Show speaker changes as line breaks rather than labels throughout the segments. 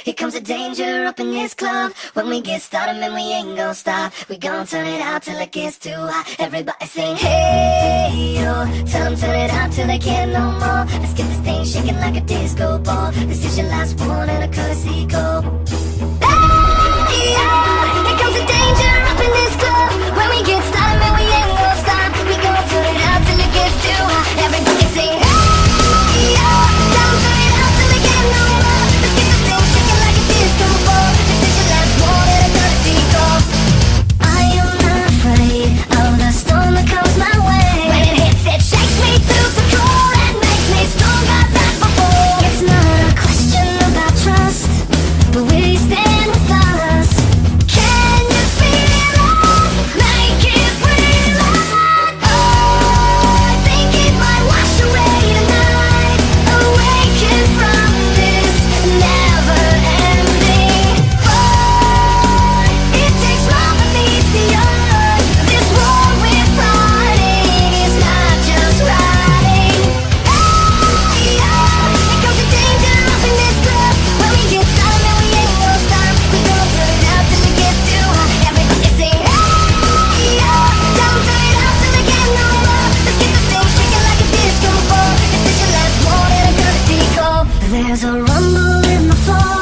Here comes the danger up in this club. When we get started, man, we ain't gon' stop. We gon' turn it out till it gets too hot. Everybody sing, hey, yo. Tell 'em turn it out till they can't no more. Let's get this thing shaking like a disco ball. This is your last one and a courtesy call. Hey, yo. Here comes the danger up in this club. When we get started, man, we ain't gon' stop. We gon' turn it out till it gets too hot. Everybody sing, hey, yo. Tell 'em turn it out till they can't no more. Let's get this thing shaking like a disco ball. This is your last one and a courtesy call. I am not afraid of the storm that comes my way. When it hits, it shakes me to the core and makes me stronger than before. It's not a question about trust, but will you stand with us? Can you feel it? Make it real. Oh, I think it might wash away tonight. Awaken from this never-ending fight. It takes love that meets the earth. This war we're fighting is not just riding. Hey, yeah. Here comes the danger up in this club. When we get started, man, we ain't gon' stop. We gon' turn it out till it gets too hot. Everybody sing, hey, yeah. Tell 'em turn it out till they can't no more. Let's get this thing shaking like a disco ball. This is your last one and a courtesy call. There's a rumble in the floor,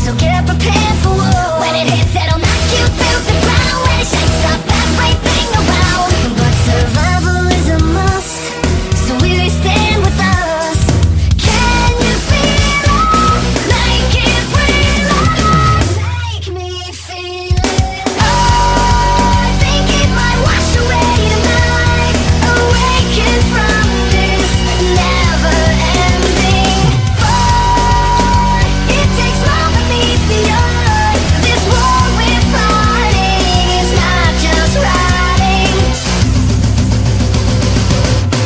so get prepared for war. When it hits, it'll knock you to the ground. When it shakes up everything around. But survival is a must, so will you stand with us? Can you feel it? Make it real. Make me feel it. Oh, I think it might wash away tonight. Awaken from this never-ending fight. It takes love that meets the earth. This war we're fighting is not just riding.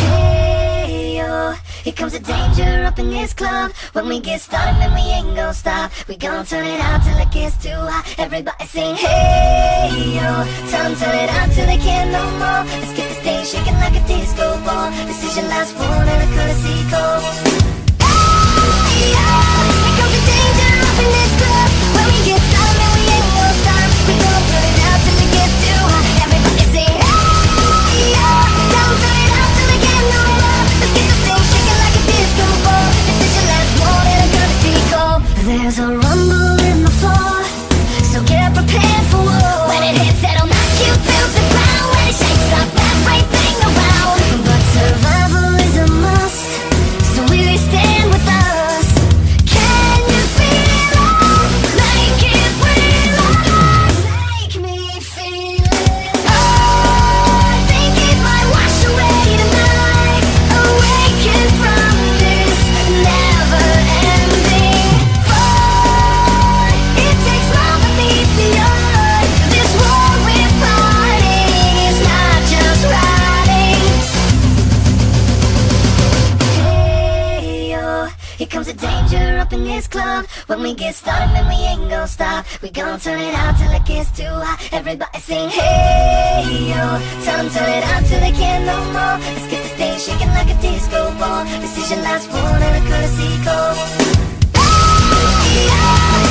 Hey, yo. Here comes the danger up in this club. When we get started, man, we ain't gon' stop. We gon' turn it out till it gets too hot. Everybody sing, hey, yo. Tell 'em turn it out till they can't no more. Let's get this thing shaking like a disco ball. This is your last one and a courtesy call. Hey, yeah. Here comes the danger up in this club. When we get started, man, we ain't gon' stop. We gon' turn it out till it gets too hot. Everybody sing, hey, yeah. Tell 'em turn it out till they can't no more. Let's get this thing shaking like a disco ball. This is your last one and a courtesy call. There's a rumble in the floor, so get prepared for war. When it hits, it'll knock you to the ground. When it shakes up everything around. But survival is a must, so will you stand with us? Can you feel it? Make it real. Make me feel it. Oh, I think it might wash away tonight. Awaken from this never-ending fight. It takes love that meets the earth. This war we're fighting is not just riding. Hey, yo. Here comes the danger up in this club. When we get started, man, we ain't gon' stop. We gon' turn it out till it gets too hot. Everybody sing, hey, yo. Tell 'em turn it out till they can't no more. Let's get this thing shaking like a disco ball. This is your last one and a courtesy call. Hey, yeah.